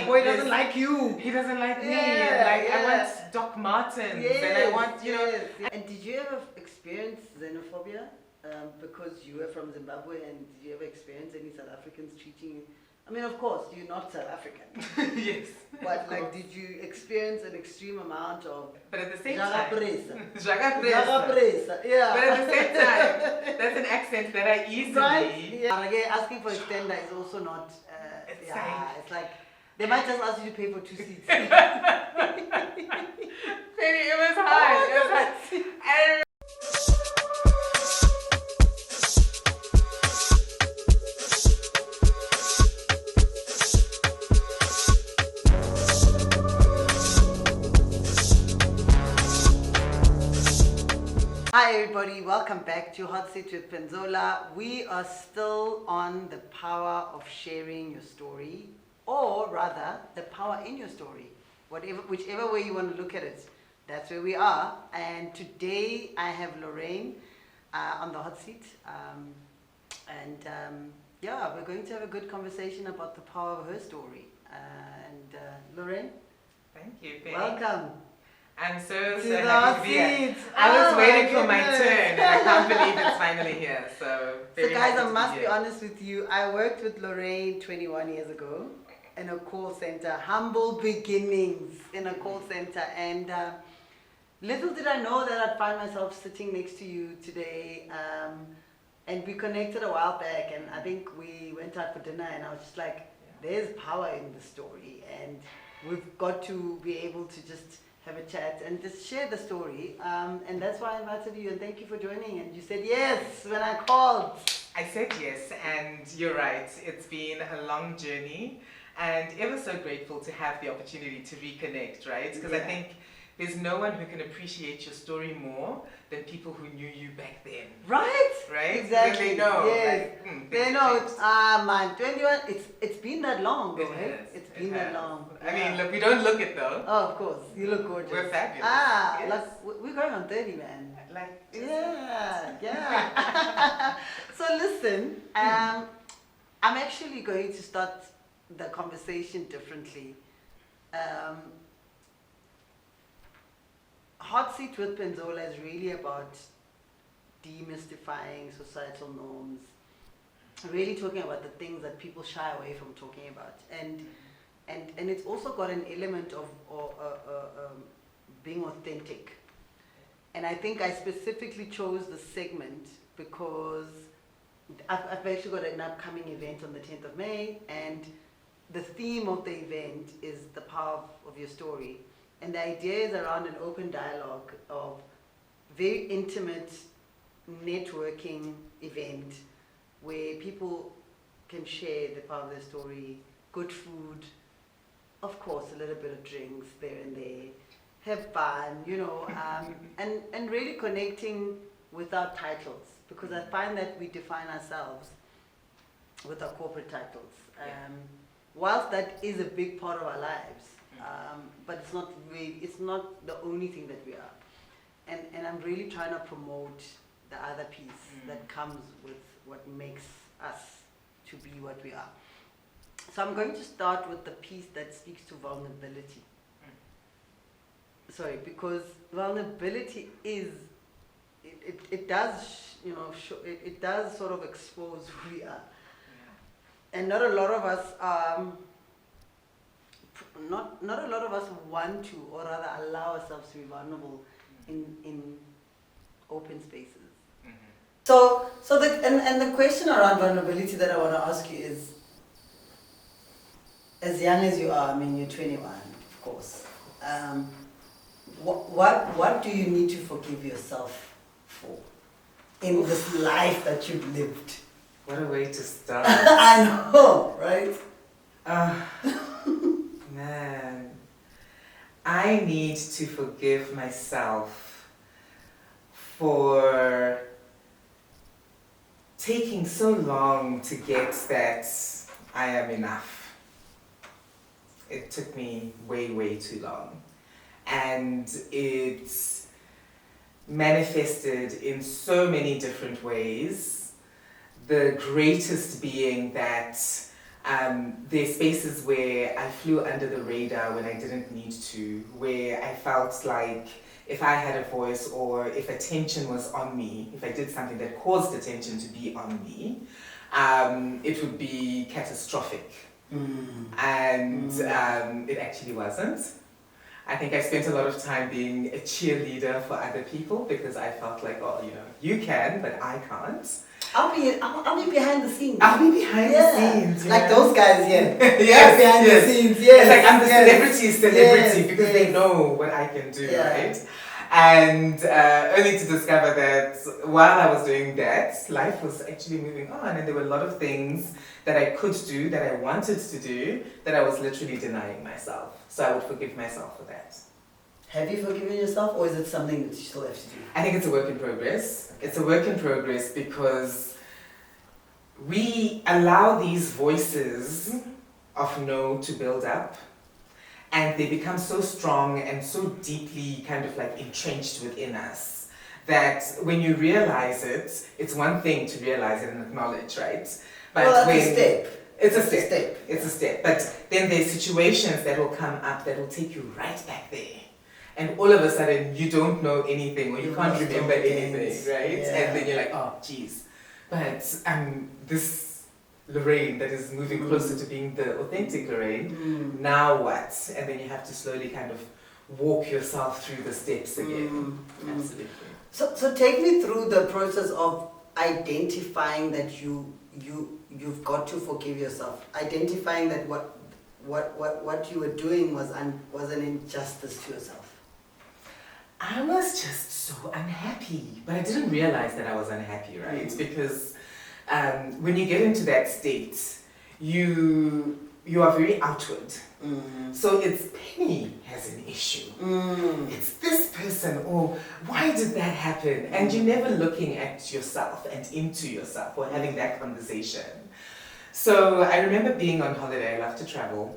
my boy doesn't like you. He doesn't like me. Yeah, Like yeah. I want Doc Martens, and I want And did you ever experience xenophobia? Because you were from Zimbabwe, and did you ever experience any South Africans treating you? I mean, of course, you're not South African. Yes. But like, did you experience an extreme amount of But at the same Jaga time, presa? Jaga Jaga presa. presa, yeah. But at the same time, that's an accent that I easily. Right? Yeah. And again, asking for extender is also not. It's like they might just ask you to pay for 2 seats. Baby, it was hard. Oh, it was hard. And Hi everybody, welcome back to Hot Seat with Penzola. We are still on the power of sharing your story, or rather, the power in your story. Whichever way you want to look at it, that's where we are. And today I have Lorraine on the hot seat. We're going to have a good conversation about the power of her story. Lorraine, thank you, babe. welcome. I'm so To the happy to be here. seat. I was Oh, waiting my for my goodness. turn, and I can't believe it's finally here. So very So guys, happy I to must be here. honest with you. I worked with Lorraine 21 years ago in a call center. Humble beginnings in a call center. And little did I know that I'd find myself sitting next to you today. And we connected a while back, and I think we went out for dinner, and I was just like, there's power in the story. And we've got to be able to just have a chat and just share the story. And that's why I invited you, and thank you for joining. And you said yes when I called. I said yes, and you're right. It's been a long journey, and ever so grateful to have the opportunity to reconnect, right? Because I think there's no one who can appreciate your story more than people who knew you back then. Right? Right? Exactly. They know. Yes. Like, They know. It's, man, 21, it's been that long, It though, has. right? It's been that long. I mean, look, we don't look it though. Oh, of course. You look gorgeous. We're fabulous. Yes. Like, we're going on 30, man. Like, Yeah. So listen, I'm actually going to start the conversation differently. Hot Seat with Penzola is really about demystifying societal norms, really talking about the things that people shy away from talking about, and it's also got an element of being authentic. And I think I specifically chose the segment because I've actually got an upcoming event on the 10th of May, and the theme of the event is the power of your story. And the idea is around an open dialogue of very intimate networking event where people can share the power of their story, good food, of course a little bit of drinks there and there, have fun, and really connecting without titles, because I find that we define ourselves with our corporate titles. Whilst that is a big part of our lives, but it's not the only thing that we are. And I'm really trying to promote the other piece that comes with what makes us to be what we are. So I'm going to start with the piece that speaks to vulnerability. Sorry, because vulnerability is, it does, it does sort of expose who we are. And not a lot of us not a lot of us want to, or rather allow ourselves to be vulnerable in open spaces. So the question around vulnerability that I want to ask you is, as young as you are, I mean, you're 21, of course. What do you need to forgive yourself for in this life that you've lived? what a way to start. I know, right? Man, I need to forgive myself for taking so long to get that I am enough. It took me way, way too long. And it's manifested in so many different ways. The greatest being that There's spaces where I flew under the radar when I didn't need to, where I felt like if I had a voice or if attention was on me, if I did something that caused attention to be on me, it would be catastrophic. And it actually wasn't. I think I spent a lot of time being a cheerleader for other people because I felt like, oh, you can, but I can't. I'll be behind the scenes. I'll be behind the scenes. Like those guys here. Yes, behind yes. the scenes, yes. It's like I'm the celebrity because yes. they know what I can do, right? And only to discover that while I was doing that, life was actually moving on and there were a lot of things that I could do, that I wanted to do, that I was literally denying myself. So I would forgive myself for that. Have you forgiven yourself or is it something that you still have to do? I think it's a work in progress. It's a work in progress because we allow these voices of no to build up and they become so strong and so deeply kind of like entrenched within us that when you realize it, it's one thing to realize it and acknowledge, right? But well, that's a step. It's a step. It's a step. But then there's situations that will come up that will take you right back there. And all of a sudden, you don't know anything or you can't remember anything, right? Yeah. And then you're like, oh, geez. But this Lorraine that is moving closer to being the authentic Lorraine, now what? And then you have to slowly kind of walk yourself through the steps again. Absolutely. So take me through the process of identifying that you've got to forgive yourself. Identifying that what you were doing was an injustice to yourself. I was just so unhappy, but I didn't realize that I was unhappy, right? Because when you get into that state, you are very outward. So it's Penny has an issue. It's this person, or why did that happen? And you're never looking at yourself and into yourself or having that conversation. So I remember being on holiday. I love to travel.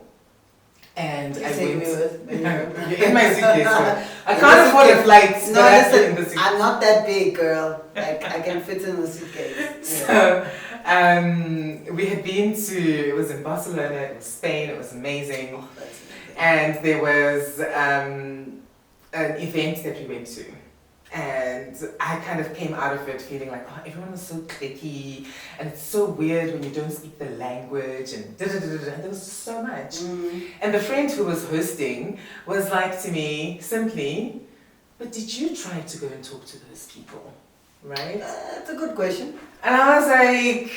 And I went in my suitcase. I can't afford a flight. No, listen, I'm not that big, girl. Like I can fit in a suitcase. So we had been to. It was in Barcelona. It was Spain. It was amazing. Oh, that's amazing. And there was an event that we went to. And I kind of came out of it feeling like, oh, everyone was so cliquey, and it's so weird when you don't speak the language, and there was just so much. And the friend who was hosting was like to me, simply, but did you try to go and talk to those people, right? That's a good question. And I was like,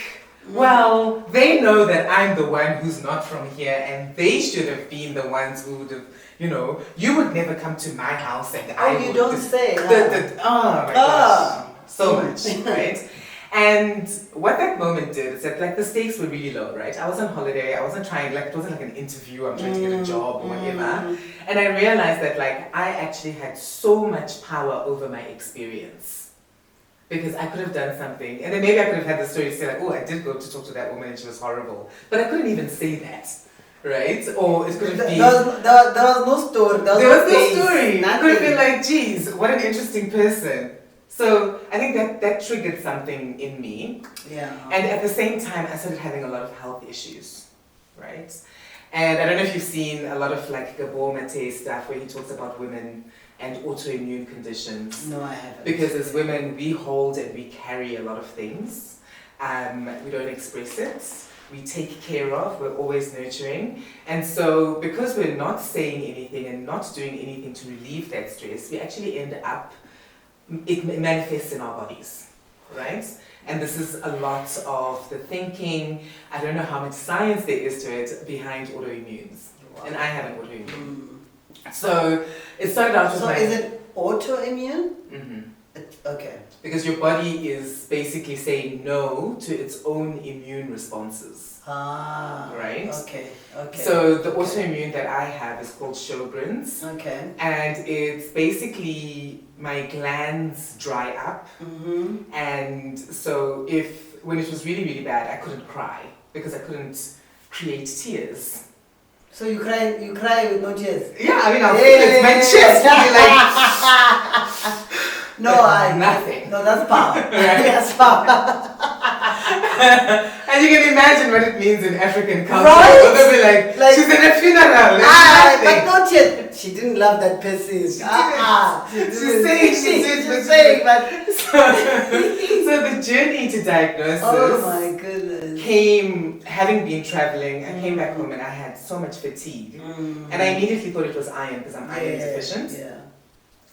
well, they know that I'm the one who's not from here, and they should have been the ones who would have, you would never come to my house and I would... Oh, you don't say. Oh my gosh, so much, right? And what that moment did is that like the stakes were really low, right? I was on holiday, I wasn't trying, like it wasn't like an interview, I'm trying to get a job or whatever. And I realized that like I actually had so much power over my experience. Because I could have done something, and then maybe I could have had the story to say like, oh, I did go to talk to that woman and she was horrible. But I couldn't even say that, right? Or it could have been... There was no story. There was no story. It could have been like, geez, what an interesting person. So I think that triggered something in me. Yeah. And at the same time, I started having a lot of health issues, right? And I don't know if you've seen a lot of like Gabor Mate stuff where he talks about women and autoimmune conditions. No, I haven't. Because as women, we hold and we carry a lot of things. We don't express it. We take care of, we're always nurturing. And so because we're not saying anything and not doing anything to relieve that stress, we actually end up, it manifests in our bodies, right? And this is a lot of the thinking, I don't know how much science there is to it, behind autoimmunes. Wow. And I have an autoimmune. So it started out with So is it autoimmune? Okay. Because your body is basically saying no to its own immune responses. Right? Okay. So the autoimmune that I have is called Sjogren's. Okay. And it's basically my glands dry up. And so when it was really, really bad, I couldn't cry because I couldn't create tears. So you cry with no tears? Yeah, I mean, I'll feel it. My chest will be like... No, nothing. No, that's power. That's power. And you can imagine what it means in African culture. Right? So they'll be like, she's in a funeral. But not yet. She didn't love that person. She's saying she did. She's saying, but So the journey to diagnosis. oh my goodness. Came, having been traveling, I came back home and I had so much fatigue. And I immediately thought it was iron because I'm iron deficient. Yeah.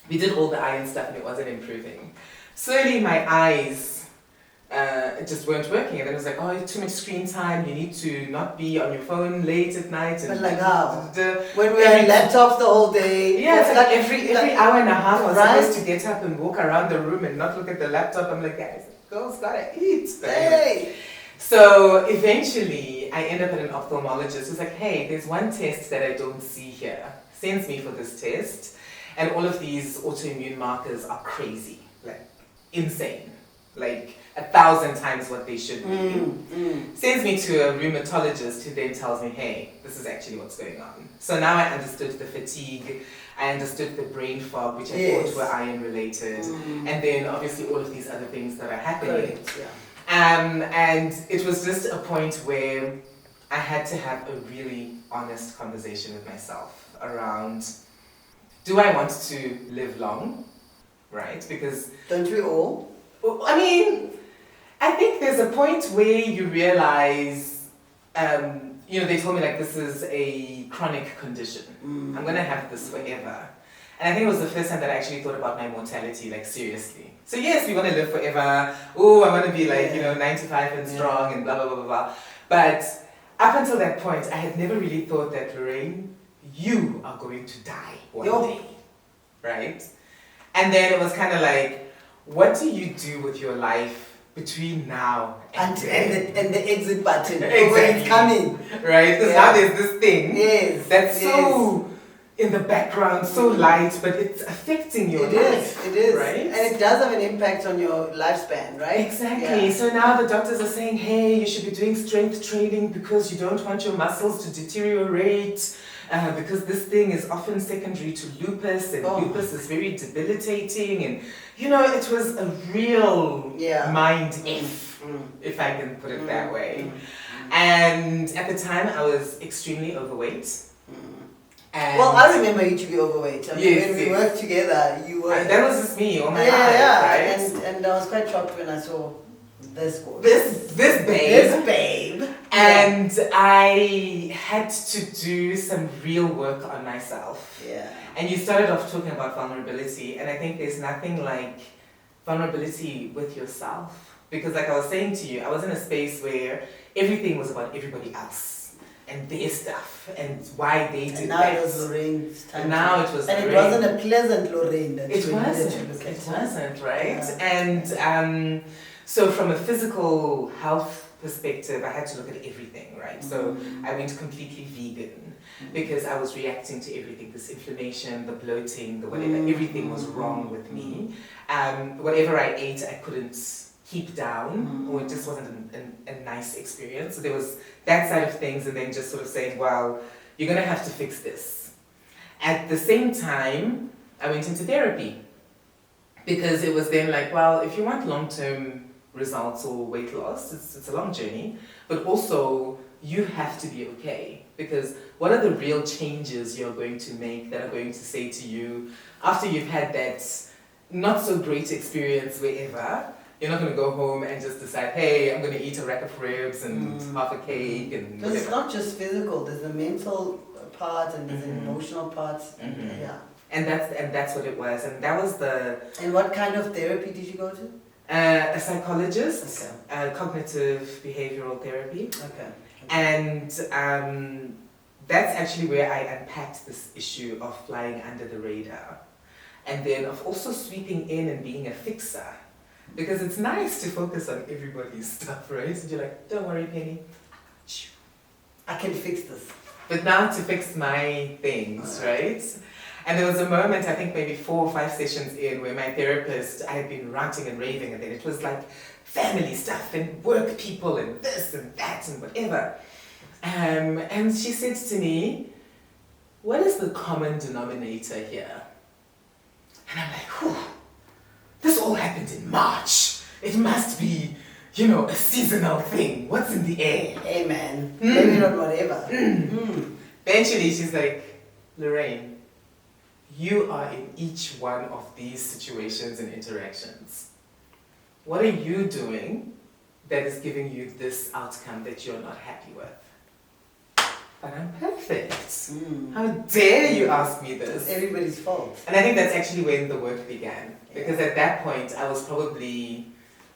We did all the iron stuff and it wasn't improving. Slowly my eyes just weren't working, and then it was like, oh, too much screen time, you need to not be on your phone late at night. And But like how? When we had laptops the whole day. Yeah, it's like every hour and a half I was Right? supposed to get up and walk around the room and not look at the laptop. I'm like, guys, girls gotta eat. Hey. So eventually I end up at an ophthalmologist who's like, hey, there's one test that I don't see here. Sends me for this test, and all of these autoimmune markers are crazy, like insane, like 1,000 times what they should be. Sends me to a rheumatologist who then tells me, hey, this is actually what's going on. So now I understood the fatigue, I understood the brain fog, which I thought were iron related, and then obviously all of these other things that are happening. And it was just a point where I had to have a really honest conversation with myself around, do I want to live long, right? Because don't we all? I mean, I think there's a point where you realize, they told me like this is a chronic condition. I'm gonna have this forever. And I think it was the first time that I actually thought about my mortality, like seriously. So yes, we want to live forever. Oh, I want to be like, 95 and strong and blah, blah, blah, blah, blah. But up until that point, I had never really thought that, Lorraine, you are going to die one day, right? And then it was kind of like, what do you do with your life between now and the exit button exactly. when it's coming, right? Because now there's this thing that's so in the background, so light, but it's affecting your life. It is, right? And it does have an impact on your lifespan, right? Exactly. So now the doctors are saying, hey, you should be doing strength training because you don't want your muscles to deteriorate. Because this thing is often secondary to lupus, and lupus is very debilitating, and it was a real mind if I can put it that way. And at the time I was extremely overweight. And well, I remember you to be overweight. I mean, when we worked together, you were. That was just me, my life, right? And I was quite shocked when I saw this boy. This babe. This babe. And I had to do some real work on myself. Yeah. And you started off talking about vulnerability, and I think there's nothing like vulnerability with yourself. Because like I was saying to you, I was in a space where everything was about everybody else and their stuff and why they did now that. It was Lorraine's time. And now it was and Lorraine. it wasn't a pleasant Lorraine that it you wasn't. look at. It wasn't, right? Yeah. And so from a physical health perspective, I had to look at everything, right? So I went completely vegan because I was reacting to everything, this inflammation, the bloating, the whatever, everything was wrong with me. Whatever I ate, I couldn't keep down, or it just wasn't a nice experience. So there was that side of things, and then just sort of saying, well, you're gonna have to fix this. At the same time, I went into therapy because it was then like, well, if you want long-term results or weight loss, it's a long journey, but also you have to be okay, because what are the real changes you're going to make that are going to say to you after you've had that not so great experience wherever? You're not going to go home and just decide, hey, I'm going to eat a rack of ribs and half a cake and Because it's not just physical, there's a mental part and there's an emotional part. Yeah. And that's what it was, and that was the. And what kind of therapy did you go to? A psychologist, cognitive behavioral therapy. Okay. And that's actually where I unpacked this issue of flying under the radar, and then of also sweeping in and being a fixer, because it's nice to focus on everybody's stuff, right? So you're like, don't worry, Penny, I can fix this. but now to fix my things, right? And there was a moment, I think maybe 4 or 5 sessions in, where my therapist, I had been ranting and raving, and then it was like family stuff and work people and this and that and whatever. And she said to me, what is the common denominator here? And I'm like, whew, this all happened in March. It must be, you know, a seasonal thing. What's in the air? Hey man, maybe not whatever. Eventually, she's like, Lorraine, you are in each one of these situations and interactions. What are you doing that is giving you this outcome that you're not happy with? But I'm perfect. How dare you ask me this? It's everybody's fault. And I think that's actually when the work began. Because at that point, I was probably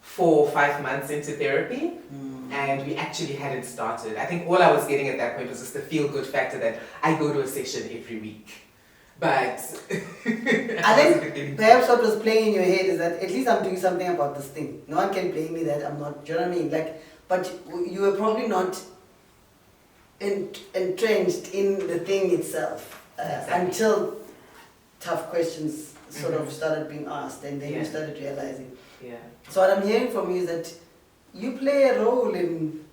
4 or 5 months into therapy. And we actually hadn't started. I think all I was getting at that point was just the feel-good factor that I go to a session every week. But I think perhaps what was playing in your head is that at least I'm doing something about this thing. No one can blame me that I'm not, do you know what I mean? Like, but you were probably not entrenched in the thing itself Exactly. until tough questions sort of started being asked, and then you started realizing. Yeah. So what I'm hearing from you is that you played a role in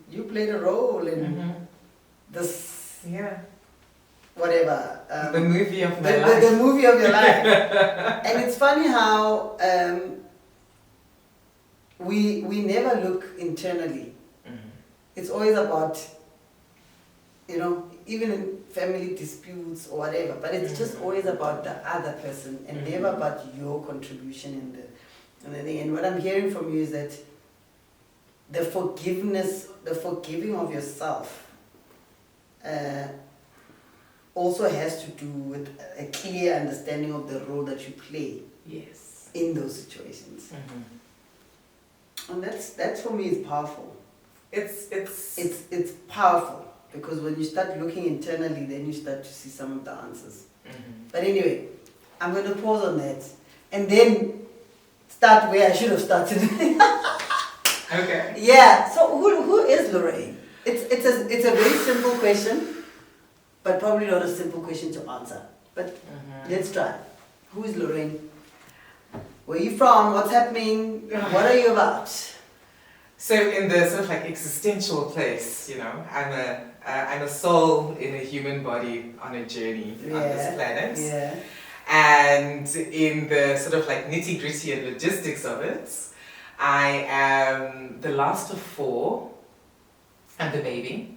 this Yeah. whatever. The movie of my life. The movie of your life. And it's funny how we never look internally. It's always about, you know, even in family disputes or whatever, but it's just always about the other person and never about your contribution in the thing. And what I'm hearing from you is that the forgiving of yourself also has to do with a clear understanding of the role that you play in those situations. And that's for me is powerful. It's powerful because when you start looking internally, then you start to see some of the answers. But anyway, I'm going to pause on that and then start where I should have started. Okay. Yeah. So who is Lorraine? It's a very simple question, but probably not a simple question to answer. But let's try. Who is Lorraine? Where are you from? What's happening? What are you about? So in the sort of like existential place, you know, I'm a soul in a human body on a journey on this planet. Yeah. And in the sort of like nitty gritty and logistics of it, I am the last of 4. I'm the baby.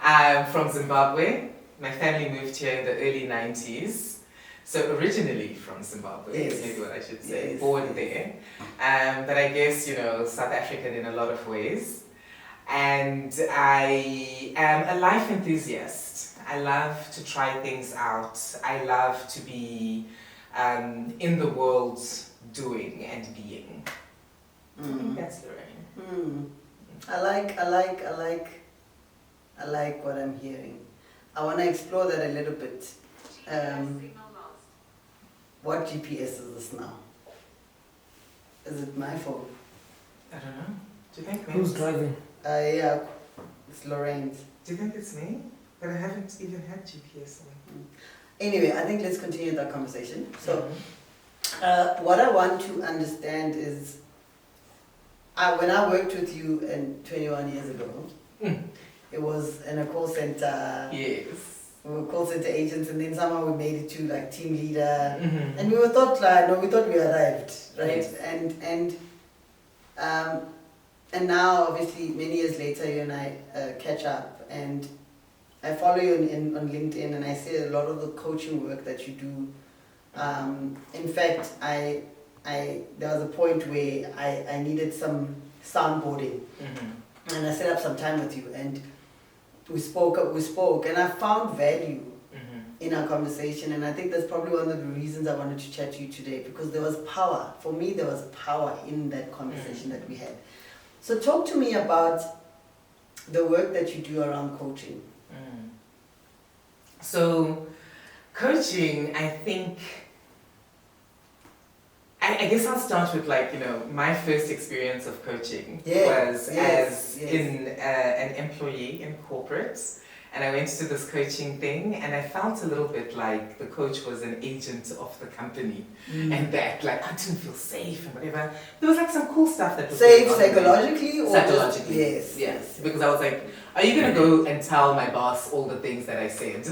I'm from Zimbabwe. My family moved here in the early 90s. So originally from Zimbabwe, is maybe what I should say, born there. But I guess, you know, South African in a lot of ways. And I am a life enthusiast. I love to try things out. I love to be in the world doing and being. I think that's Lorraine. I like what I'm hearing. I want to explore that a little bit. What GPS is this now? Is it my phone? I don't know. Do you think Who's driving? Yeah, it's Lorraine's. Do you think it's me? But I haven't even had GPS on. Anyway, I think let's continue that conversation. So, what I want to understand is, when I worked with you 21 years ago, it was in a call center. Yes. We were call center agents, and then somehow we made it to like team leader, and we thought we arrived, right? Yes. And now, obviously, many years later, you and I catch up, and I follow you on LinkedIn, and I see a lot of the coaching work that you do. In fact, there was a point where I needed some soundboarding, and I set up some time with you, and we spoke, and I found value in our conversation, and I think that's probably one of the reasons I wanted to chat to you today, because there was power. For me, there was power in that conversation that we had. So talk to me about the work that you do around coaching. So coaching, I think, I guess I'll start with my first experience of coaching was as an employee in corporate, and I went to this coaching thing, and I felt a little bit like the coach was an agent of the company, and that I didn't feel safe and whatever. There was some cool stuff that was safe going on psychologically, or psychologically, just, yes, because I was like, are you gonna go and tell my boss all the things that I said?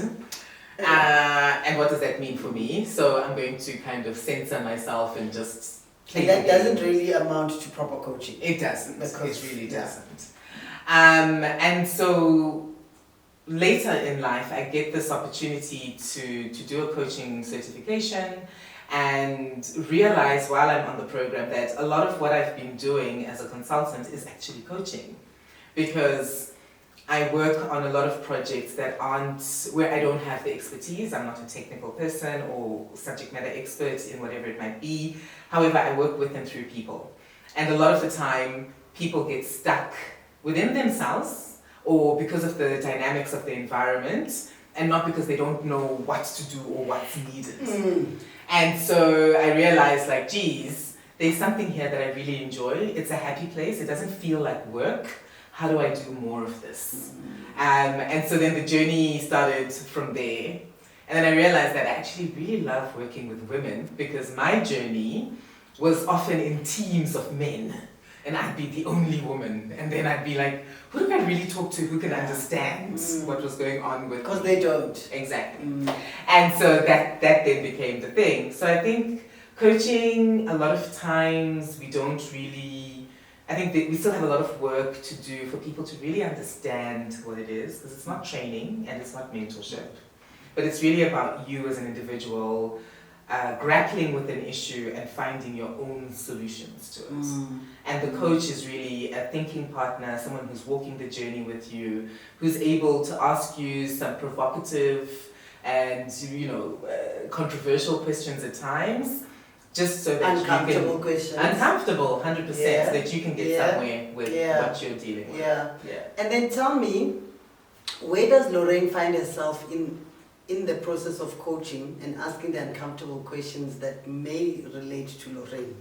And what does that mean for me? So I'm going to kind of censor myself and just And that doesn't really amount to proper coaching. It doesn't. Because, It really yeah. doesn't. And so later in life, I get this opportunity to do a coaching certification and realize while I'm on the program that a lot of what I've been doing as a consultant is actually coaching, because I work on a lot of projects that aren't, where I don't have the expertise. I'm not a technical person or subject matter expert in whatever it might be. However, I work with and through people. And a lot of the time, people get stuck within themselves or because of the dynamics of the environment, and not because they don't know what to do or what's needed. And so I realized, like, geez, there's something here that I really enjoy. It's a happy place. It doesn't feel like work. How do I do more of this? And so then the journey started from there. And then I realized that I actually really love working with women, because my journey was often in teams of men. And I'd be the only woman. And then I'd be like, who do I really talk to who can understand what was going on with Because they don't. Exactly. And so that then became the thing. So I think coaching, a lot of times we don't really, I think that we still have a lot of work to do for people to really understand what it is, because it's not training and it's not mentorship, but it's really about you as an individual grappling with an issue and finding your own solutions to it. And the coach is really a thinking partner, someone who's walking the journey with you, who's able to ask you some provocative and controversial questions at times, just so that uncomfortable you can, questions. Uncomfortable, 100%, Yeah. so that you can get somewhere with what you're dealing with. Yeah. And then tell me, where does Lorraine find herself in the process of coaching and asking the uncomfortable questions that may relate to Lorraine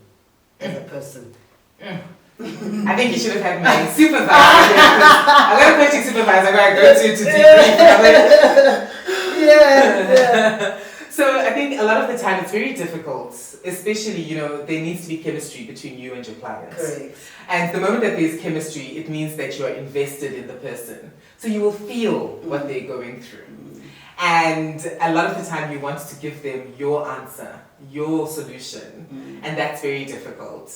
as a person? I think you should have had my supervisor. I'm going to coaching supervisor where I go to debrief. Yeah. So I think a lot of the time it's very difficult, especially, there needs to be chemistry between you and your client. Correct. And the moment that there's chemistry, it means that you are invested in the person. So you will feel what they're going through. And a lot of the time you want to give them your answer, your solution, and that's very difficult.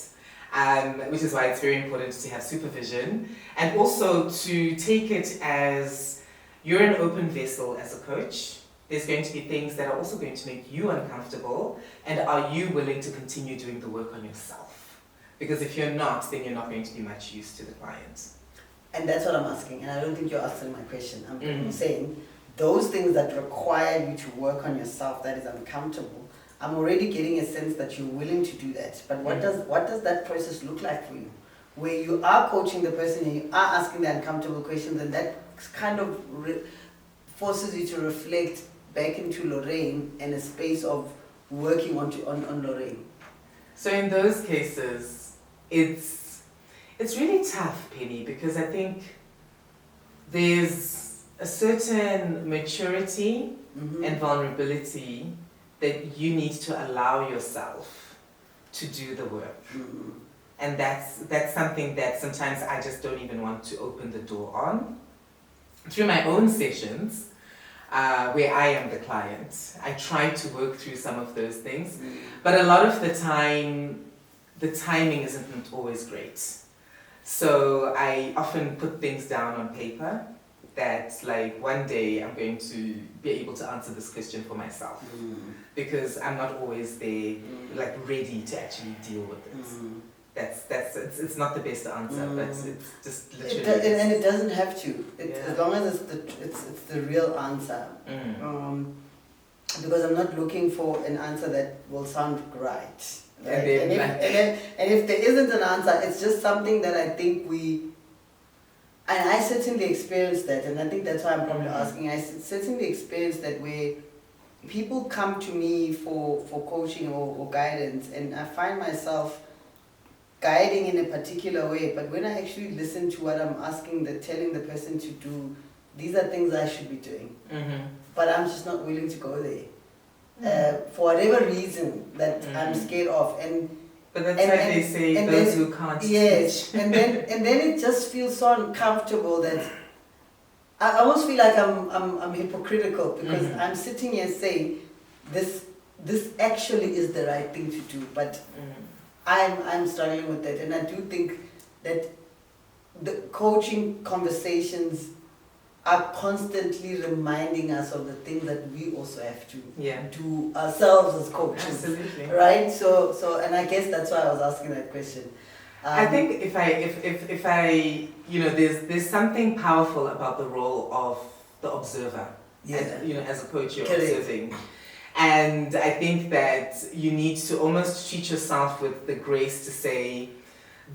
Which is why it's very important to have supervision, and also to take it as you're an open vessel as a coach. There's going to be things that are also going to make you uncomfortable, and are you willing to continue doing the work on yourself? Because if you're not, then you're not going to be much use to the client. And that's what I'm asking, and I don't think you're answering my question. I'm saying those things that require you to work on yourself that is uncomfortable, I'm already getting a sense that you're willing to do that. But what does that process look like for you? Where you are coaching the person and you are asking the uncomfortable questions, and that kind of forces you to reflect back into Lorraine and a space of working on Lorraine. So in those cases, it's really tough, Penny, because I think there's a certain maturity and vulnerability that you need to allow yourself to do the work. And that's something that sometimes I just don't even want to open the door on. Through my own sessions, where I am the client, I try to work through some of those things, but a lot of the time, the timing isn't always great. So I often put things down on paper that, like, one day I'm going to be able to answer this question for myself, because I'm not always there, like, ready to actually deal with it. It's not the best answer, but it's just literally. And it doesn't have to. As long as it's the real answer. Because I'm not looking for an answer that will sound right. Right? And if there isn't an answer, it's just something that I think and I certainly experienced that, and I think that's why I'm probably asking. I certainly experienced that where people come to me for coaching or guidance, and I find myself guiding in a particular way, but when I actually listen to what I'm telling the person to do, these are things I should be doing. But I'm just not willing to go there. For whatever reason that I'm scared of. But that's why they say those who can't teach. and then it just feels so uncomfortable that I almost feel like I'm hypocritical, because I'm sitting here saying this actually is the right thing to do, but I'm struggling with that, and I do think that the coaching conversations are constantly reminding us of the things that we also have to do ourselves as coaches. Absolutely. Right? So, and I guess that's why I was asking that question. I think if I there's something powerful about the role of the observer. Yeah. And, as a coach, you're Correct. observing. And I think that you need to almost treat yourself with the grace to say,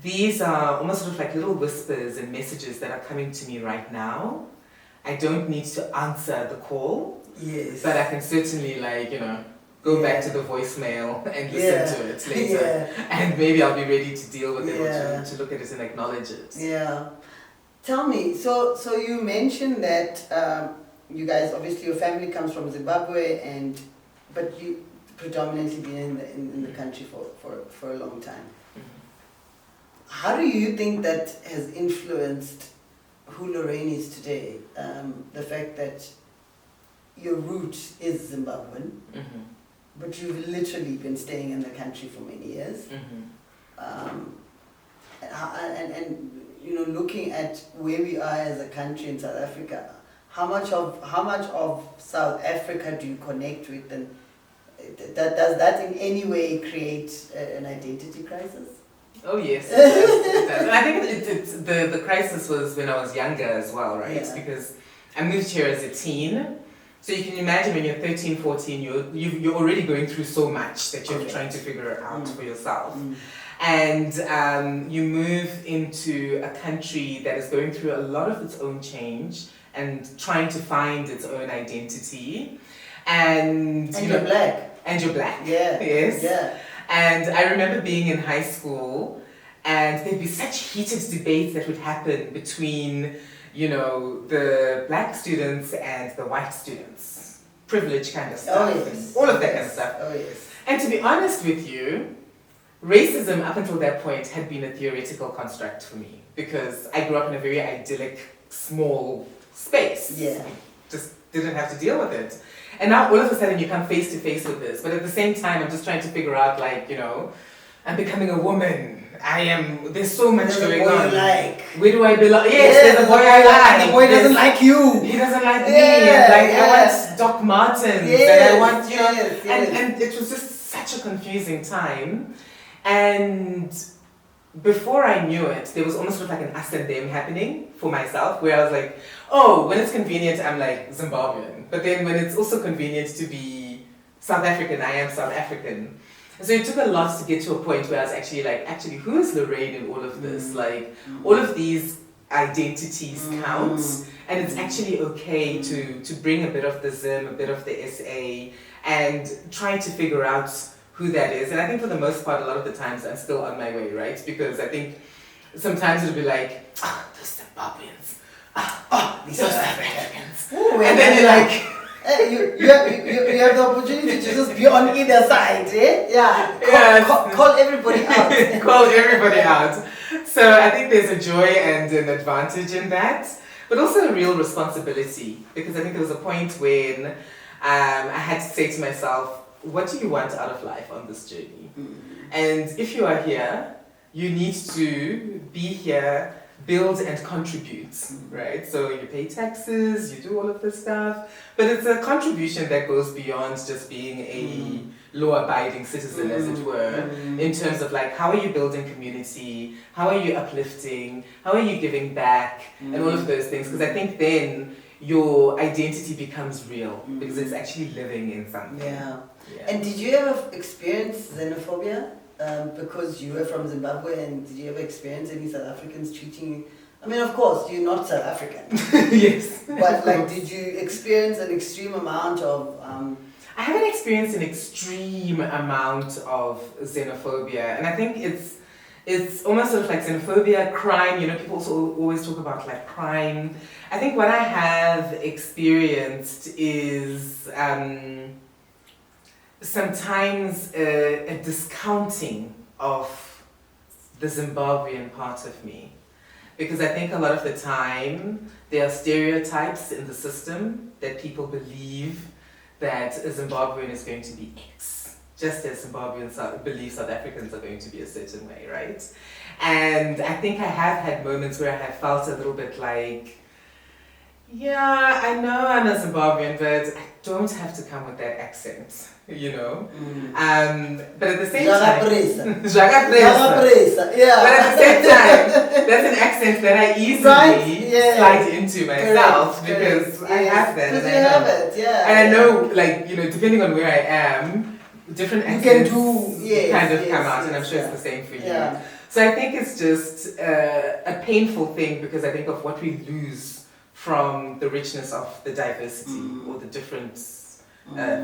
these are almost sort of like little whispers and messages that are coming to me right now. I don't need to answer the call. Yes. But I can certainly go back to the voicemail and listen to it later. And maybe I'll be ready to deal with it or to look at it and acknowledge it. Yeah. Tell me, so you mentioned that you guys, obviously your family comes from Zimbabwe, but you predominantly been in the country for a long time. Mm-hmm. How do you think that has influenced who Lorraine is today? The fact that your root is Zimbabwean, mm-hmm. but you've literally been staying in the country for many years. Mm-hmm. And looking at where we are as a country in South Africa, how much of South Africa do you connect with, and does that in any way create an identity crisis? Oh yes, it does. It does. And I think the crisis was when I was younger as well, right? Yeah. Because I moved here as a teen. So you can imagine when you're 13, 14, you're already going through so much that you're trying to figure it out for yourself. And you move into a country that is going through a lot of its own change and trying to find its own identity. And you're black. And you're black. Yeah. Yes. Yeah. And I remember being in high school, and there'd be such heated debates that would happen between, the black students and the white students. Privilege kind of stuff. Oh, yes. All of that kind of stuff. Oh, yes. And to be honest with you, racism up until that point had been a theoretical construct for me, because I grew up in a very idyllic, small space. Yeah. Just didn't have to deal with it. And now all of a sudden you come face to face with this. But at the same time, I'm just trying to figure out, I'm becoming a woman. There's so much going on. Where do I belong? Yes, there's a boy I like. The boy doesn't like you. He doesn't like me. And I want Doc Martens. And I want, Yes. And it was just such a confusing time. And before I knew it, there was almost sort of like an us and them happening for myself, where I was like, oh, when it's convenient, I'm like Zimbabwean. But then when it's also convenient to be South African, I am South African. So it took a lot to get to a point where I was actually, who is Lorraine in all of this? All of these identities count, and it's actually okay to bring a bit of the Zim, a bit of the SA, and try to figure out who that is. And I think for the most part, a lot of the times I'm still on my way, right? Because I think sometimes it'll be like, those Zimbabweans, these South Africans. Ooh, and then you're like, you have the opportunity to just be on either side, eh? Yeah. Call everybody out. Call everybody out. So I think there's a joy and an advantage in that, but also a real responsibility, because I think there was a point when I had to say to myself, what do you want out of life on this journey? And if you are here, you need to be here, build and contribute, right? So you pay taxes, you do all of this stuff, but it's a contribution that goes beyond just being a law-abiding citizen, as it were, in terms of how are you building community, how are you uplifting, how are you giving back, and all of those things, because I think then your identity becomes real, because it's actually living in something. Yeah. And did you ever experience xenophobia? Because you were from Zimbabwe, and did you ever experience any South Africans treating you? I mean, of course, you're not South African. Yes. But did you experience an extreme amount of... I haven't experienced an extreme amount of xenophobia, and I think it's almost sort of like xenophobia, crime. People also always talk about crime. I think what I have experienced is sometimes a discounting of the Zimbabwean part of me. Because I think a lot of the time there are stereotypes in the system that people believe that a Zimbabwean is going to be X. just as Zimbabweans believe South Africans are going to be a certain way, right? And I think I have had moments where I have felt a little bit like, yeah, I know I'm a Zimbabwean, but I don't have to come with that accent, you know? But at the same time... Jaga presa. Yeah. But at the same time, that's an accent that I easily slide into myself because I have that. Because you have it, yeah. And I know, like, you know, depending on where I am, different accents kind of come out, and I'm sure it's the same for you. Yeah. So I think it's just a painful thing because I think of what we lose from the richness of the diversity or the different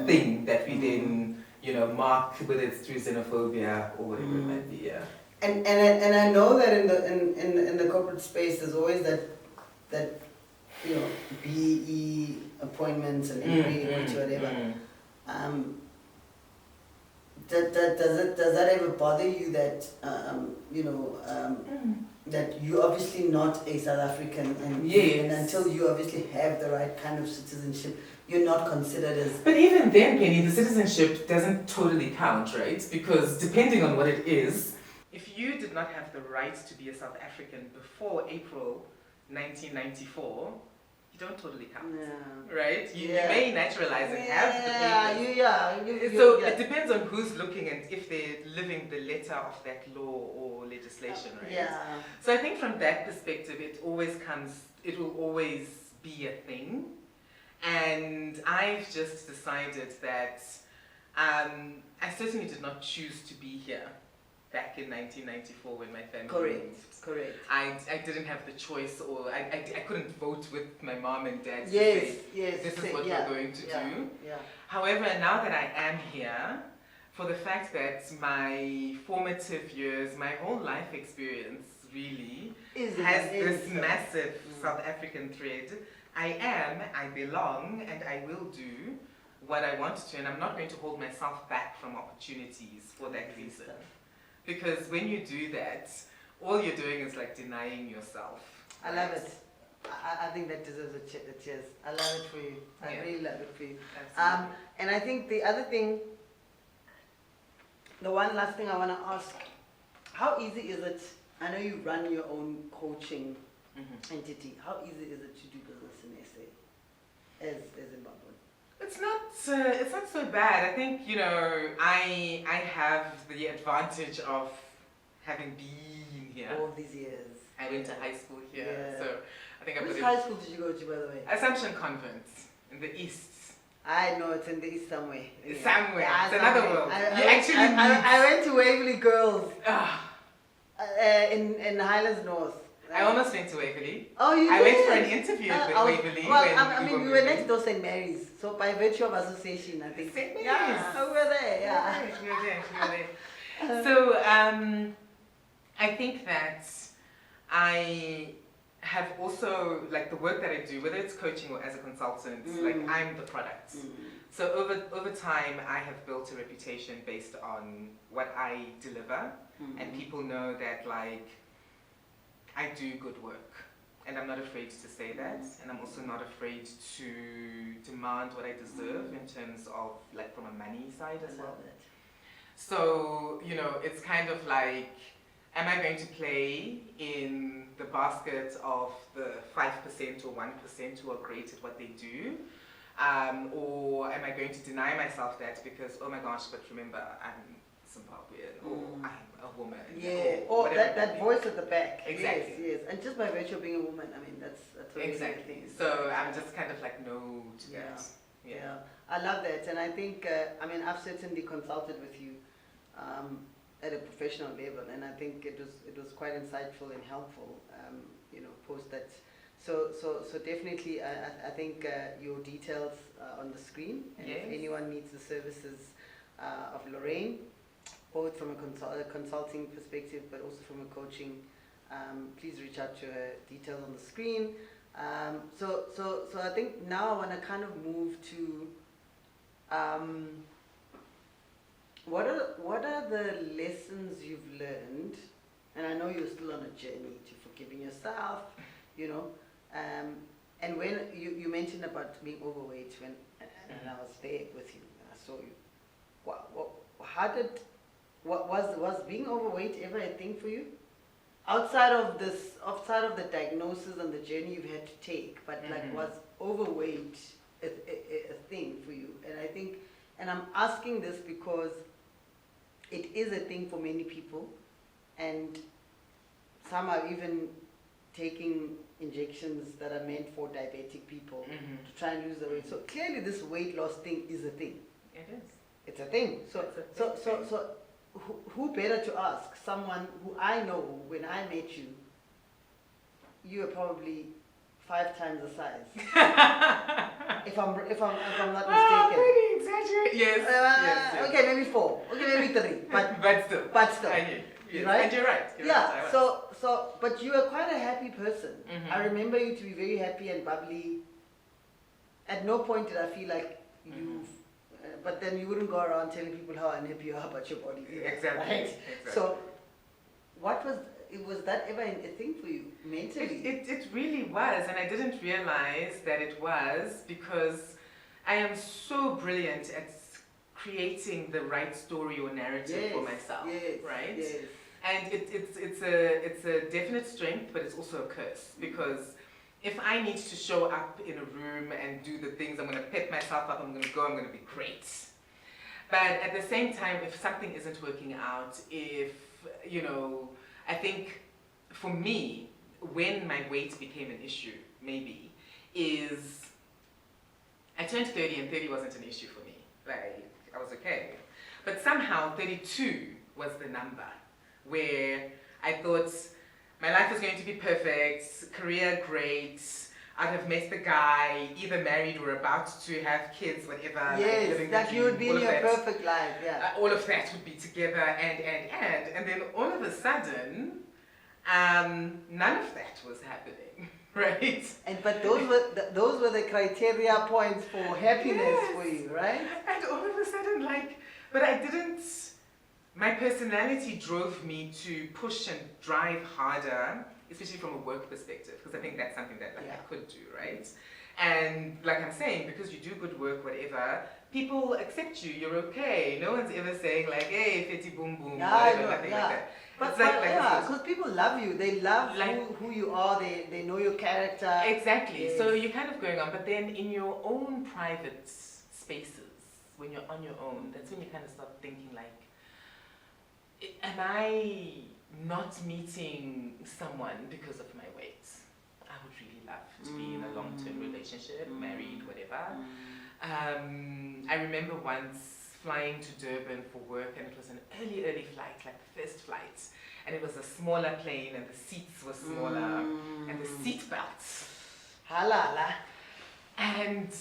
thing that we then, you know, mark, whether it's through xenophobia or whatever it might be. Yeah. And I know that in the corporate space there's always that you know BE appointments and whatever. Does that ever bother you that you know that you're obviously not a South African and until you obviously have the right kind of citizenship, you're not considered as... But even then, Penny, the citizenship doesn't totally count, right? Because depending on what it is, if you did not have the right to be a South African before April 1994, you don't totally count, right? You may naturalize and have the papers. It depends on who's looking and if they're living the letter of that law or legislation, right? Yeah. So I think from that perspective, it will always be a thing. And I've just decided that I certainly did not choose to be here back in 1994 when my family moved. Correct. I didn't have the choice, or I couldn't vote with my mom and dad to Yes, say, this is what we're going to do. Yeah. However, now that I am here, for the fact that my formative years, my whole life experience really has this massive South African thread, I belong, and I will do what I want to, and I'm not going to hold myself back from opportunities for that reason. Because when you do that, all you're doing is like denying yourself. I love it. I think that deserves a cheers. I love it for you. I really love it for you. And I think the other thing, the one last thing I want to ask, how easy is it, I know you run your own coaching entity, how easy is it to do business in SA as Zimbabwe? It's not so bad. I think, you know, I have the advantage of having been here. All these years. I went to high school here, so I think Which high school did you go to, by the way? Assumption Convent in the east. I know it's in the east somewhere. Somewhere. Yeah, it's another world. I went to Waverley Girls in Highlands North. I almost went to Waverley. Oh, you did? I went for an interview with Waverley. Well, we were next door St. Mary's, so by virtue of association, I think. St. Mary's. Yeah, we were there. Yeah, we were there. So I think that I have also, like, the work that I do, whether it's coaching or as a consultant, like, I'm the product. So over time, I have built a reputation based on what I deliver, and people know that, like, I do good work, and I'm not afraid to say that, and I'm also not afraid to demand what I deserve in terms of, like, from a money side as well. So, you know, it's kind of like, am I going to play in the basket of the 5% or 1% who are great at what they do? Or am I going to deny myself that because, oh my gosh, but remember, I'm Zimbabwean, or I'm a woman. Or that voice at the back. Exactly. Yes. And just by virtue of being a woman, I mean, that's a exactly. Thing. So I'm just kind of like, no to that. Yeah. I love that. And I think, I mean, I've certainly consulted with you at a professional level, and I think it was quite insightful and helpful, you know, post that. So definitely, I think your details are on the screen, and if anyone needs the services of Lorraine, both from a consulting perspective, but also from a coaching, please reach out to her. Details on the screen. So I think now I want to kind of move to what are the lessons you've learned, and I know you're still on a journey to forgiving yourself, you know, and when you mentioned about being overweight, when and I was there with you and I saw you, was being overweight ever a thing for you? Outside of the diagnosis and the journey you've had to take, but like, was overweight a thing for you? And I think, and I'm asking this because it is a thing for many people, and some are even taking injections that are meant for diabetic people to try and lose the weight. So clearly this weight loss thing is a thing. It is. It's a thing. So who better to ask? Someone who I know, when I met you, you were probably 5 times the size. if I'm not mistaken. Pretty exaggerate. Yes. Yes. Okay, maybe 4. Okay, maybe 3. But still. I hear you. Yes. Right? And you're right. Yeah. But you are quite a happy person. I remember you to be very happy and bubbly. At no point did I feel like you've. But then you wouldn't go around telling people how unhappy you are about your body. Exactly. Right? Exactly. So, was that ever a thing for you mentally? It really was, and I didn't realize that it was, because I am so brilliant at creating the right story or narrative for myself, right? Yes. And it's a definite strength, but it's also a curse, because if I need to show up in a room and do the things, I'm going to pep myself up, I'm going to be great. But at the same time, if something isn't working out, I think for me, when my weight became an issue, maybe, is I turned 30 and 30 wasn't an issue for me. Like, I was okay. But somehow 32 was the number where I thought my life was going to be perfect, career great, I'd have met the guy, either married or about to have kids, whatever. Yes, like that you would be in your perfect life, yeah. All of that would be together, and then all of a sudden, none of that was happening, right? But those were the criteria points for happiness for you, right? And all of a sudden, but I didn't. My personality drove me to push and drive harder, especially from a work perspective, because I think that's something that I could do, right? And like I'm saying, because you do good work, whatever, people accept you, you're okay. No one's ever saying like, hey, fetty boom boom, whatever, nothing like that. But because people love you. They love who you are, they know your character. Exactly. Yes. So you're kind of going on, but then in your own private spaces, when you're on your own, that's when you kind of start thinking like, am I not meeting someone because of my weight? I would really love to be in a long-term relationship, married, whatever. I remember once flying to Durban for work, and it was an early flight, like the first flight, and it was a smaller plane, and the seats were smaller, and the seat belts. Halala. And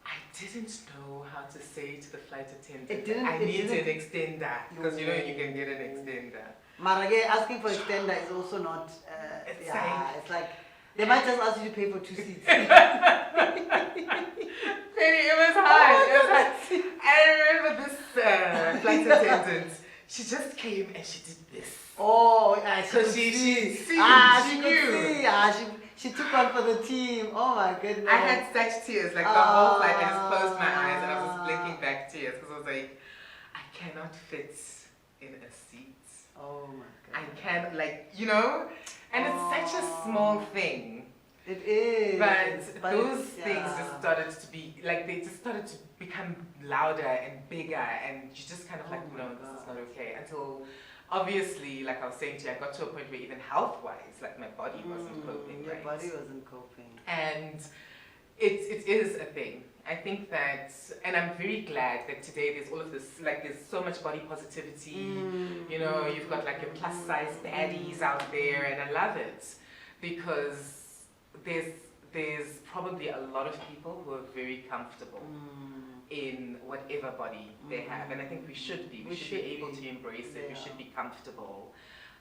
I didn't know how to say to the flight attendant, I need an extender, because you can get an extender. Marage, asking for extender is also not, it's like, they might just ask you to pay for 2 seats. Penny, it was hard. I remember this flight attendant, she just came and she did this. Oh, yeah, she could she see. she could see. She took one for the team. Oh my goodness. I had such tears, like the whole flight. I just closed my eyes and I was just blinking back tears because I was like, I cannot fit in a seat. Oh my god. I can't, and it's such a small thing. It is. But those things just started to be, they just started to become louder and bigger, and you just kind of no, this is not okay. Until, obviously, like I was saying to you, I got to a point where even health-wise, my body wasn't coping, Your body wasn't coping. And it is a thing. I think that, and I'm very glad that today there's all of this, there's so much body positivity, you've got your plus size baddies out there, and I love it because there's probably a lot of people who are very comfortable in whatever body they have, and I think we should be. We should be able to embrace it. We should be comfortable.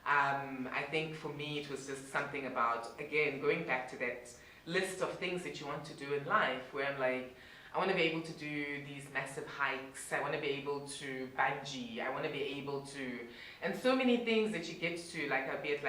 I think for me it was just something about, again, going back to that list of things that you want to do in life, where I'm like, I want to be able to do these massive hikes, I want to be able to bungee, I want to be able to, and so many things that you get to, I'll be at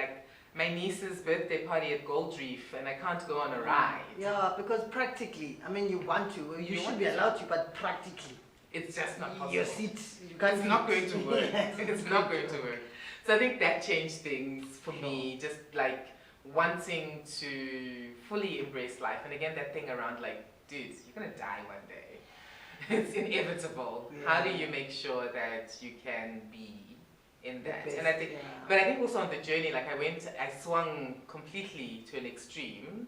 my niece's birthday party at Gold Reef and I can't go on a ride. Yeah, because practically, you want to, you should be allowed to, but practically. it's just not possible. Your seat, you can't It's fit. not going to work. Yeah, It's not going to work. So I think that changed things for me, just like wanting to fully embrace life. And again, that thing around like, dude, you're gonna die one day. It's inevitable. Yeah. How do you make sure that you can be in The that? best, And I think, yeah. but I think also on the journey, like I swung completely to an extreme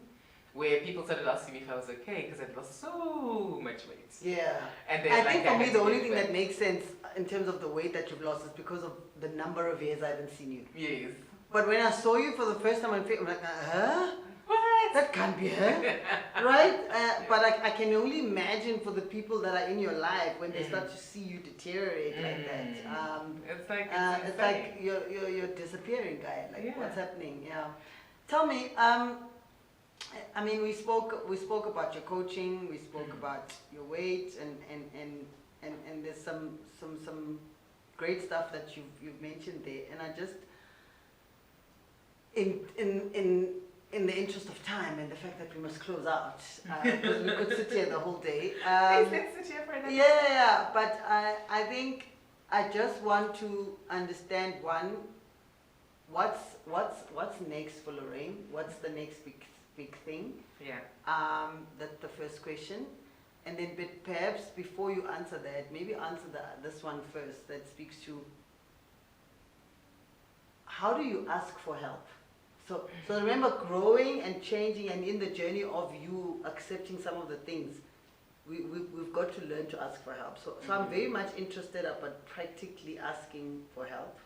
where people started asking me if I was okay because I'd lost so much weight. Yeah. And then, I like, think for I me had the to only get thing back. that makes sense in terms of the weight that you've lost is because of the number of years I haven't seen you. Yes. But when I saw you for the first time on Facebook, I'm like, huh? What? That can't be her, right? But I can only imagine for the people that are in your life when they start to see you deteriorate like that. It's like It's like you're disappearing, guy. Like Yeah. what's happening? Yeah. Tell me. I mean, we spoke about your coaching. We spoke about your weight, and there's some great stuff that you've mentioned there. And I just in the interest of time and the fact that we must close out, because we could sit here the whole day. let's sit here for another. Yeah, but I think I just want to understand what's next for Lorraine? What's the next big thing? Yeah. That's the first question. And then perhaps before you answer that, maybe answer this one first that speaks to how do you ask for help? So remember, growing and changing and in the journey of you accepting some of the things, we've got to learn to ask for help. So I'm very much interested about practically asking for help,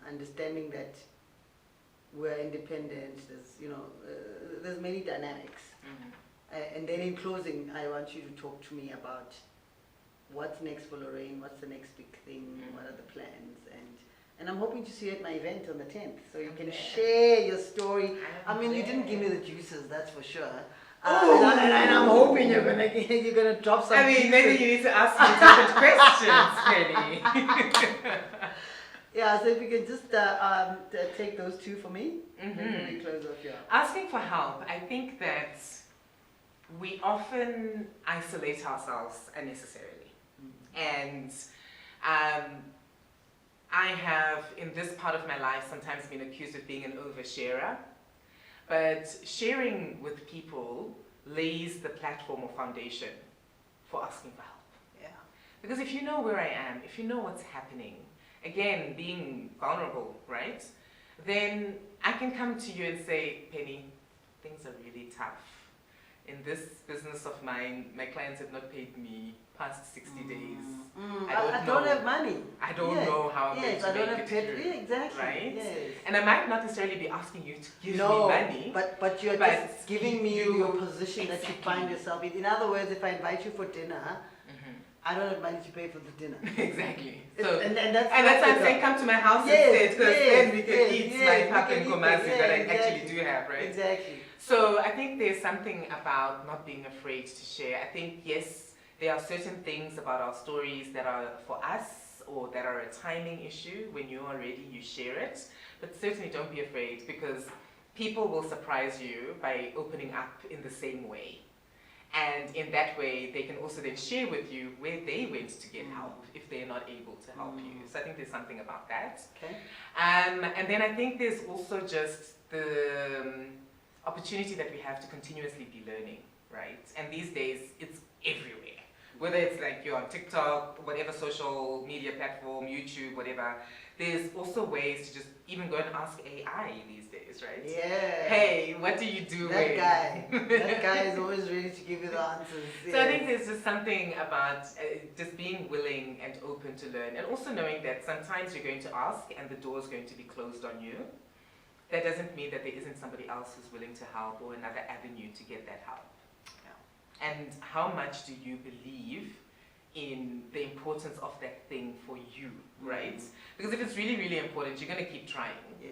understanding that we're independent, there's many dynamics. And then in closing, I want you to talk to me about what's next for Lorraine, what's the next big thing, what are the plans, and I'm hoping to see you at my event on the 10th, so you can share your story. I mean, you didn't give me the juices, that's for sure. And I'm hoping you're gonna drop some. I mean, pieces. maybe you need to ask me different questions, Penny. Yeah, so if you could just take those two for me, then we close off. Yeah. Asking for help, I think that we often isolate ourselves unnecessarily. And I have, in this part of my life, sometimes been accused of being an oversharer. But sharing with people lays the platform or foundation for asking for help. Yeah. Because if you know where I am, if you know what's happening, again, being vulnerable, right? Then I can come to you and say, Penny, things are really tough. In this business of mine, my clients have not paid me past 60 days. I don't have money. I don't know how I'm going to I don't make have it through. Yeah, exactly. Right? Yes. And I might not necessarily be asking you to give me No, money. but you're but just giving me you- your position that you find yourself in. In other words, if I invite you for dinner, I don't have money to pay for the dinner. Exactly. So, and that's and that's why I'm saying come to my house instead, because then we can eat my pap and komasi that I actually do have, right? Exactly. So I think there's something about not being afraid to share. I think, yes, there are certain things about our stories that are for us or that are a timing issue. When you are ready, you share it. But certainly don't be afraid, because people will surprise you by opening up in the same way. And in that way, they can also then share with you where they went to get help if they're not able to help you. So I think there's something about that. Okay. And then I think there's also just the opportunity that we have to continuously be learning, right? And these days, it's everywhere. Whether it's like you're on TikTok, whatever social media platform, YouTube, whatever, there's also ways to just even go and ask AI these days, right? Yeah. Hey, what do you do That when? that guy is always ready to give you the answers. So I think there's just something about just being willing and open to learn, and also knowing that sometimes you're going to ask and the door is going to be closed on you. That doesn't mean that there isn't somebody else who's willing to help or another avenue to get that help. Yeah. And how much do you believe in the importance of that thing for you, right? Because if it's really, really important, you're going to keep trying. Yeah.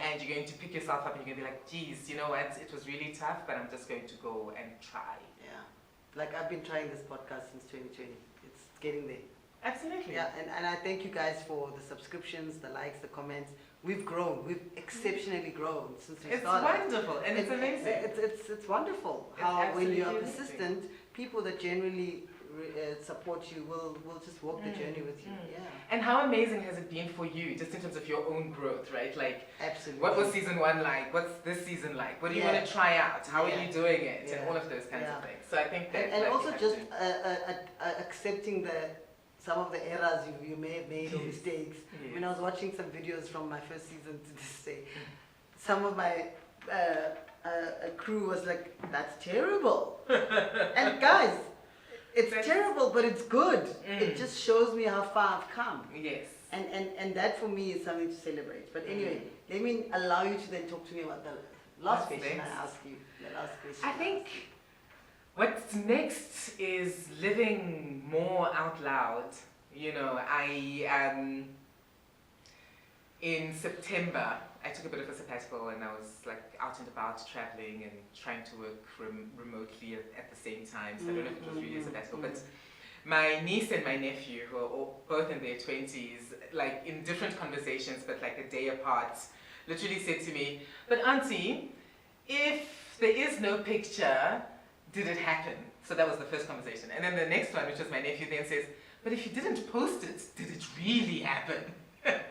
And you're going to pick yourself up and you're going to be like, geez, you know what, it was really tough, but I'm just going to go and try. Yeah. Like I've been trying this podcast since 2020. It's getting there. Absolutely. Yeah, and I thank you guys for the subscriptions, the likes, the comments. We've grown. We've exceptionally grown since we started. It's wonderful and it's amazing. It's wonderful It's how when you are absolutely persistent, people that generally support you. We'll just walk the journey with you. Yeah. And how amazing has it been for you, just in terms of your own growth, right? Like, Absolutely. what was season 1 like? What's this season like? What do you want to try out? How are you doing it? And all of those kinds of things. So I think that, and like, also just accepting some of the errors you may have made or mistakes. Yes. When I was watching some videos from my first season to this day, some of my crew was like, "That's terrible," and guys, it's terrible, but it's good. It just shows me how far I've come. Yes. And that for me is something to celebrate. But anyway, let me allow you to then talk to me about the last question I asked you. The last question. I think what's next is living more out loud. You know, in September, I took a bit of a sabbatical and I was like out and about traveling and trying to work remotely at the same time. So I don't know if it was really a sabbatical, but my niece and my nephew, who are both in their 20s, like in different conversations, but like a day apart, literally said to me, "But auntie, if there is no picture, did it happen?" So that was the first conversation. And then the next one, which was my nephew, then says, "But if you didn't post it, did it really happen?"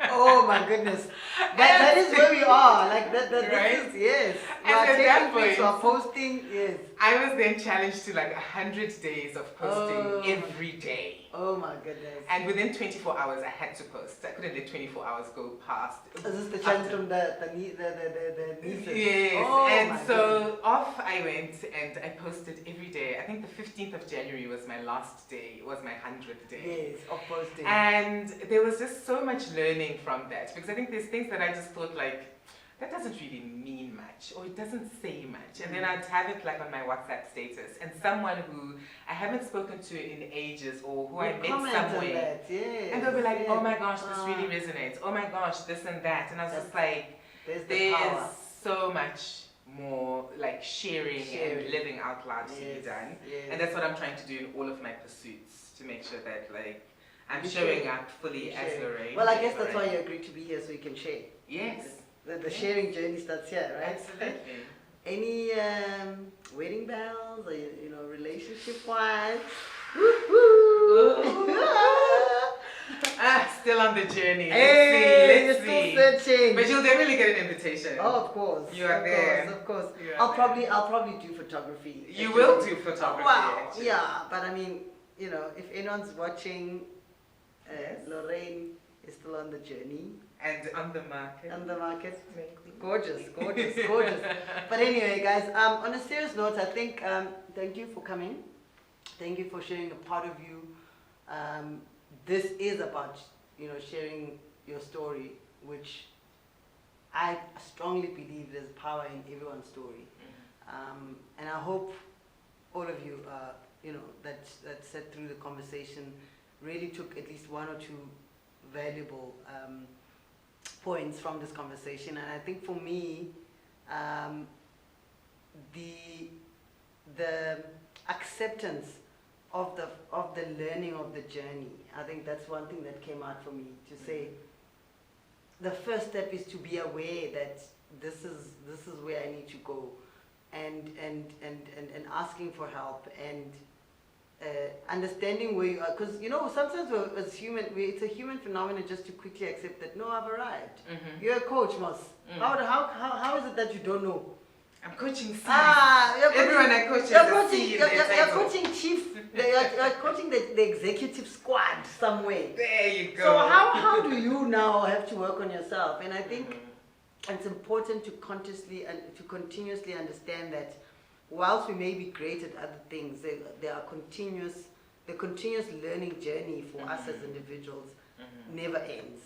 Oh my goodness. That is where we are. Like that right? is, yes. We And are at that taking pics, we are point, posting, yes. I was then challenged to like 100 days of posting every day. Oh my goodness. And within 24 hours, I had to post. I couldn't let 24 hours go past. Is this the challenge from the nieces? Yes. Oh, and so goodness. off I went and I posted every day. I think the 15th of January was my last day. It was my 100th day. Yes, of posting. And there was just so much learning from that, because I think there's things that I just thought like, that doesn't really mean much, or it doesn't say much. And then I'd have it like on my WhatsApp status, and someone who I haven't spoken to in ages, or who I met somewhere, yes, and they'll be like, "Oh my gosh, this really resonates. Oh my gosh, this and that." And I was just like, there's so much more like sharing and living out loud to be done. Yes. And that's what I'm trying to do in all of my pursuits, to make sure that like I'm showing up fully as Lorraine. Well, I guess that's why you agreed to be here, so you can share. Yes. The sharing journey starts here, right? Absolutely. Any wedding bells, or relationship-wise? Still on the journey. Hey, Let's you're see. still searching. But you'll definitely get an invitation. Oh, of course. You are there. Of course. I'll probably do photography. You will do photography. Wow. Actually. Yeah, but I mean, if anyone's watching, Lorraine is still on the journey. And on the market. On the market. Gorgeous. But anyway, guys, on a serious note, I think, thank you for coming. Thank you for sharing a part of you. This is about, sharing your story, which I strongly believe there's power in everyone's story. And I hope all of you, that sat through the conversation really took at least one or two valuable points from this conversation. And I think for me, the acceptance of the learning of the journey, I think that's one thing that came out for me, to say the first step is to be aware that this is where I need to go, and asking for help, and understanding where you are, because sometimes as human, it's a human phenomenon just to quickly accept that no, I've arrived. You're a coach, Moss. How is it that you don't know? I'm coaching C. Everyone I coach is you're coaching chief. You're coaching the executive squad somewhere. There you go. So how do you now have to work on yourself? And I think it's important to consciously and to continuously understand that whilst we may be great at other things, there are the continuous learning journey for us as individuals never ends.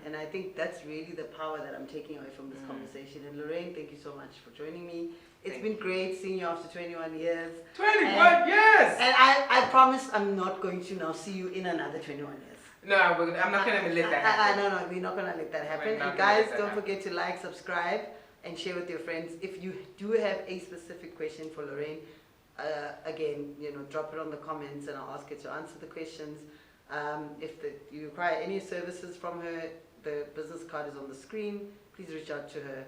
And I think that's really the power that I'm taking away from this conversation. And Lorraine, thank you so much for joining me. It's been great seeing you after 21 years. 21 years! And I promise I'm not going to now see you in another 21 years. No, I'm not going to let that happen. No, we're not going to let that happen. And guys, don't forget to like, subscribe, and share with your friends. If you do have a specific question for Lorraine, again, drop it on the comments and I'll ask her to answer the questions. If you require any services from her, the business card is on the screen. Please reach out to her.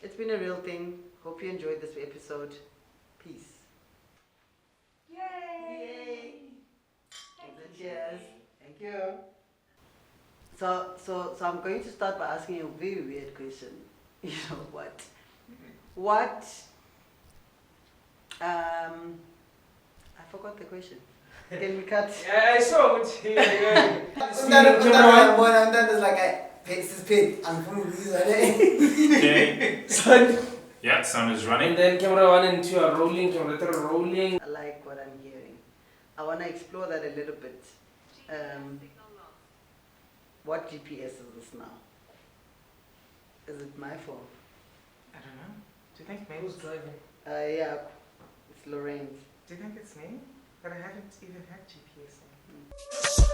It's been a real thing. Hope you enjoyed this episode. Peace. Yay! Yay. you. So I'm going to start by asking you a very weird question. You know what? What? I forgot the question. Can we cut? I saw it. Okay. Son. Yeah, sound is running. And then camera 1 and 2 are rolling, camera 3 are rolling. I like what I'm hearing. I want to explore that a little bit. What GPS is this now? Is it my phone? I don't know. Do you think maybe? Who's driving? Yeah, it's Lorraine's. Do you think it's me? But I haven't even had GPS on.